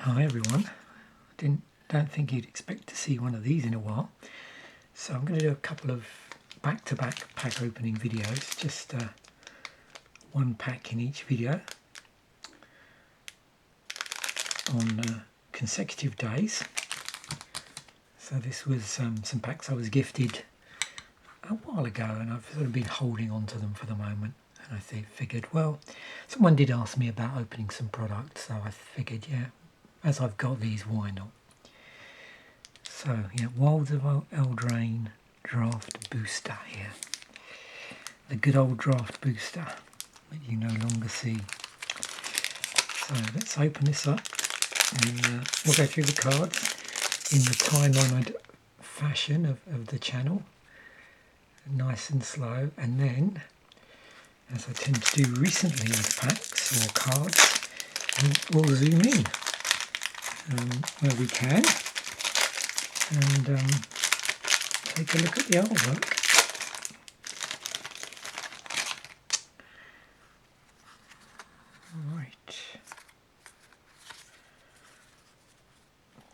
Hi everyone. Don't think you'd expect to see one of these in a while. So I'm going to do a couple of back-to-back pack opening videos, just one pack in each video on consecutive days. So this was some packs I was gifted a while ago, and I've sort of been holding on to them for the moment. And I figured, well, someone did ask me about opening some products, so I figured, yeah, as I've got these, why not? So, yeah, Wilds of Eldraine draft booster here. The good old draft booster that you no longer see. So let's open this up and we'll go through the cards in the time-honoured fashion of the channel. Nice and slow, and then, as I tend to do recently with packs or cards, we'll zoom in where we can and take a look at the artwork. Right.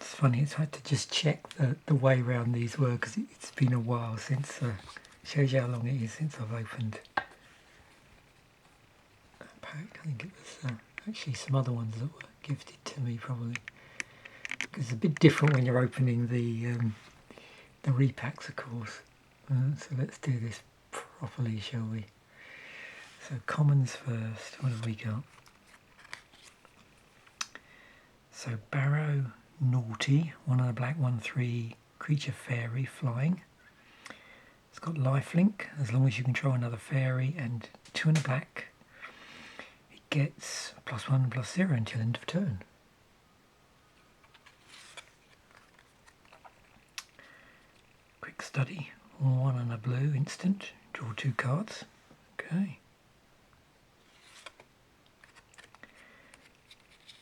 It's funny, it's had to just check the way around these were, because it's been a while since, shows you how long it is since I've opened a pack. I think it was actually some other ones that were gifted to me probably. It's a bit different when you're opening the repacks, of course. So let's do this properly, shall we? So commons first. What have we got? So Barrow, Naughty, 1 and a black, 1/3 creature fairy flying. It's got lifelink. As long as you control another fairy, and 2 and a black, it gets +1 +0 until end of turn. Quick study, 1 and a blue instant, draw 2 cards. Okay.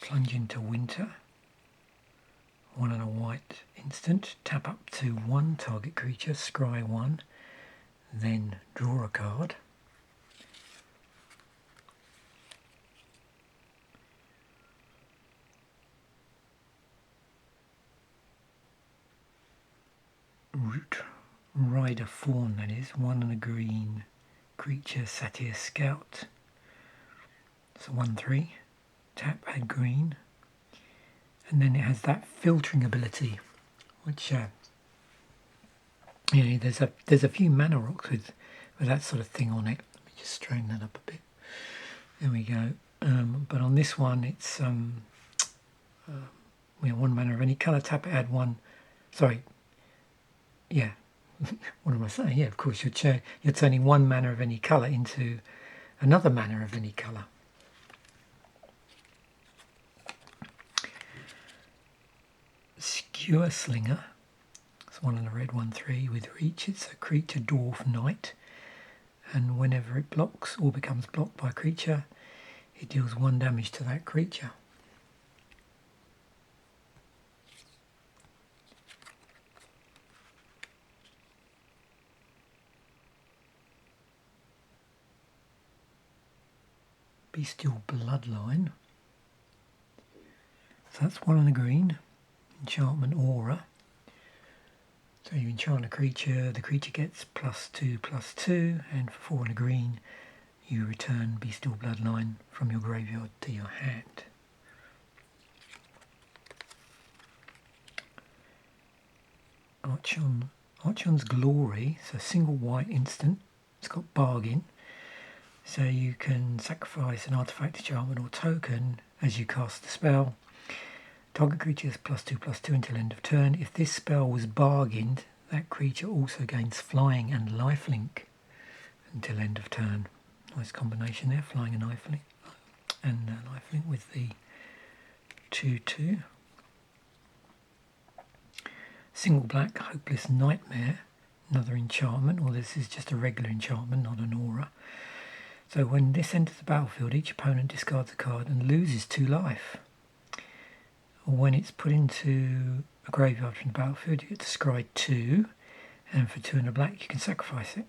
Plunge into winter, 1 and a white instant, tap up to 1 target creature, scry 1, then draw a card. Root Rider Fawn, that is, 1 and a green creature, Satyr Scout. So 1/3, tap, add green, and then it has that filtering ability, which you know, there's a few mana rocks with that sort of thing on it. Let me just straighten that up a bit. There we go. But on this one, it's 1 mana of any colour, tap, add 1. Sorry. Yeah. What am I saying? Yeah, of course, you're turning 1 mana of any colour into another mana of any colour. Skewer Slinger. It's 1 and a red, 1/3 with reach. It's a creature dwarf knight, and whenever it blocks or becomes blocked by a creature, it deals 1 damage to that creature. Bestial Bloodline. So that's 1 and a green. Enchantment Aura. So you enchant a creature, the creature gets +2/+2, and for 4 and a green, you return Bestial Bloodline from your graveyard to your hand. Archon's Glory, so single white instant. It's got bargain. So you can sacrifice an artifact, enchantment or token as you cast the spell. Target creature is +2/+2 until end of turn. If this spell was bargained, that creature also gains flying and lifelink until end of turn. Nice combination there, flying and lifelink, with the 2/2. Single black, Hopeless Nightmare, another enchantment, or this is just a regular enchantment, not an aura. So when this enters the battlefield, each opponent discards a card and loses 2 life. When it's put into a graveyard from the battlefield, you get to scry 2, and for 2 and a black, you can sacrifice it.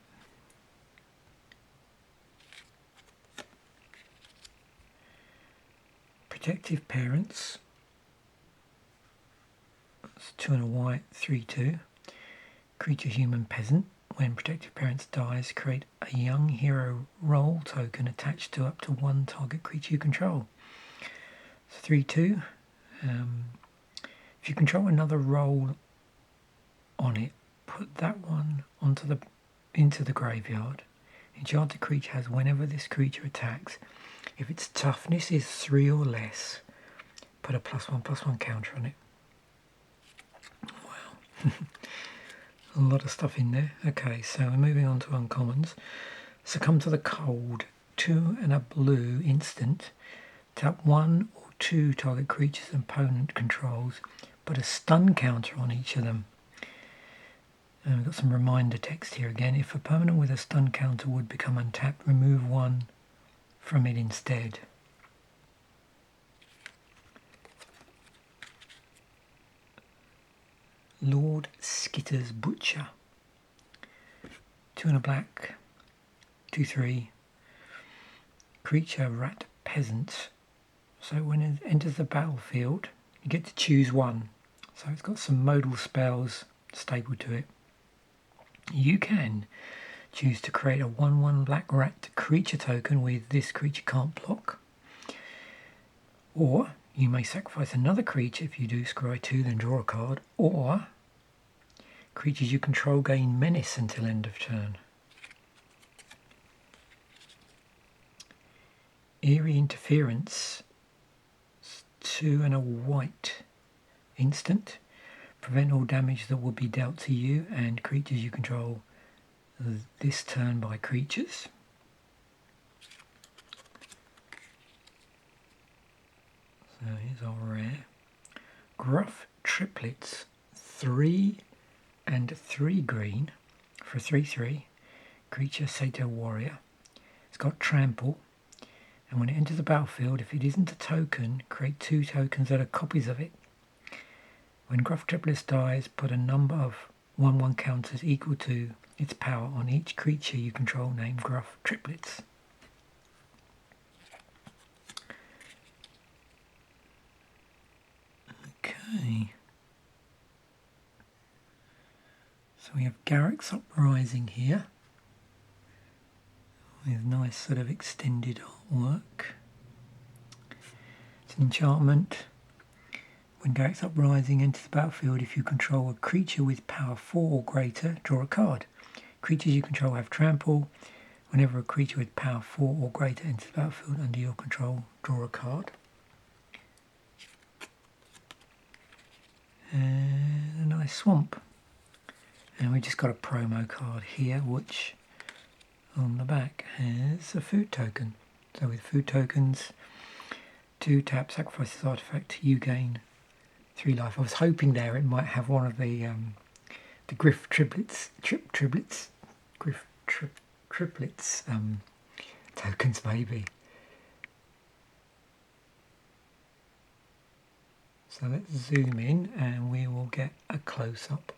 Protective Parents, It's 2 and a white, 3/2. Creature human peasant. When protective parents dies, create a young hero role token attached to up to one target creature you control. It's 3/2. If you control another role on it, put that one into the graveyard. Enchanted creature has whenever this creature attacks. If its toughness is 3 or less, put a +1/+1 counter on it. Wow. A lot of stuff in there. Okay, so we're moving on to uncommons. Succumb to the cold. 2 and a blue instant. Tap 1 or 2 target creatures opponent controls. Put a stun counter on each of them. And we've got some reminder text here again. If a permanent with a stun counter would become untapped, remove 1 from it instead. Lord Skitter's Butcher. 2 and a black, 2/3. Creature rat peasant. So when it enters the battlefield, you get to choose one. So it's got some modal spells stable to it. You can choose to create a 1/1 black rat creature token with this creature can't block. Or you may sacrifice another creature. If you do, scry 2, then draw a card. Or creatures you control gain menace until end of turn. Eerie Interference. 2 and a white instant. Prevent all damage that will be dealt to you and creatures you control this turn by creatures. So here's our rare. Gruff Triplets. 3 and 3 green for 3/3. Creature Sato Warrior. It's got trample. And when it enters the battlefield, if it isn't a token, create 2 tokens that are copies of it. When Gruff Triplets dies, put a number of 1/1 counters equal to its power on each creature you control named Gruff Triplets. Okay. So we have Garrick's Uprising here, with nice sort of extended artwork. It's an enchantment. When Garrick's Uprising enters the battlefield, if you control a creature with power 4 or greater, draw a card. Creatures you control have trample. Whenever a creature with power 4 or greater enters the battlefield under your control, draw a card. And a nice swamp. And we just got a promo card here, which on the back has a food token. So with food tokens, 2 tap, sacrifice this artifact, you gain 3 life. I was hoping there it might have one of the Griff Triplets tokens maybe. So let's zoom in and we will get a close-up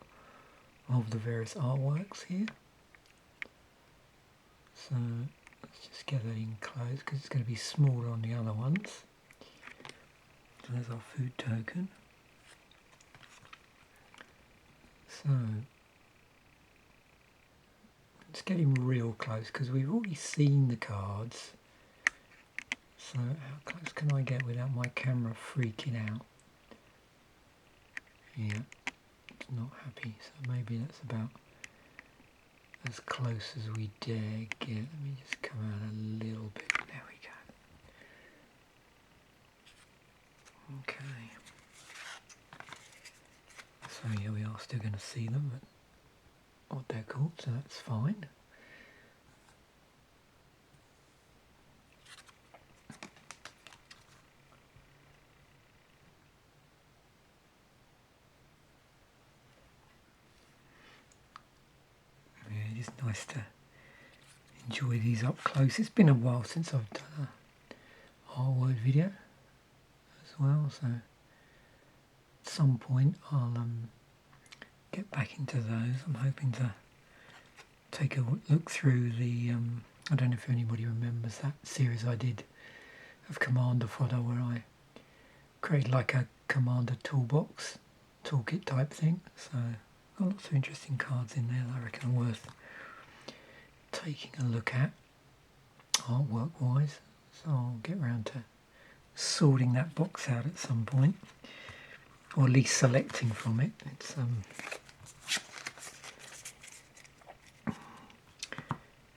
of the various artworks here. So let's just get that in close because it's going to be smaller on the other ones. So there's our food token. So let's get him real close because we've already seen the cards. So how close can I get without my camera freaking out? Yeah, it's not happy, so maybe that's about as close as we dare get. Let me just come out a little bit. There we go. Okay. So yeah, we are still going to see them at what they're called, so that's fine. Yeah, it's nice to enjoy these up close. It's been a while since I've done a Ahoy video as well, so at some point I'll get back into those. I'm hoping to take a look through the I don't know if anybody remembers that series I did of Commander Fodder where I created like a Commander toolbox toolkit type thing. So got lots of interesting cards in there that I reckon are worth taking a look at artwork wise. So I'll get around to sorting that box out at some point, or at least selecting from it.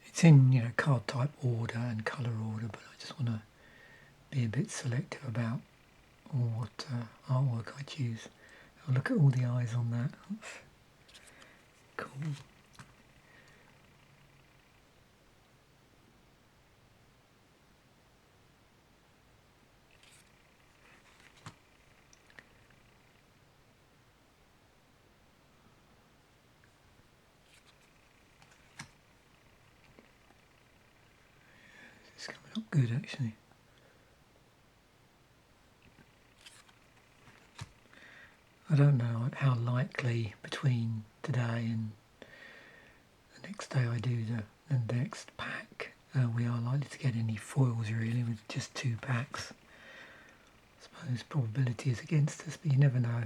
It's in card type order and colour order, but I just want to be a bit selective about what artwork I choose. I'll look at all the eyes on that. That's cool. It's coming up good actually. I don't know how likely between today and the next day I do the next pack we are likely to get any foils really with just 2 packs. I suppose probability is against us, but you never know.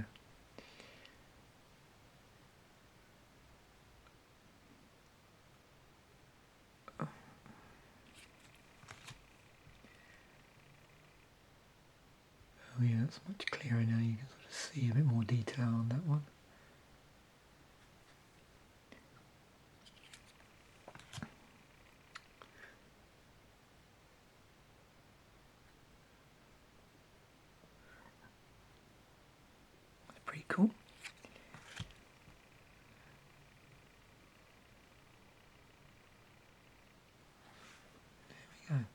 Oh yeah, that's much clearer now. You can sort of see a bit more detail on that one. That's pretty cool. There we go.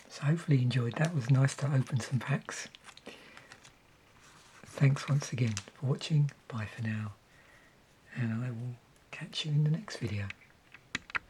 So hopefully you enjoyed that. It was nice to open some packs. Thanks once again for watching. Bye for now. And I will catch you in the next video.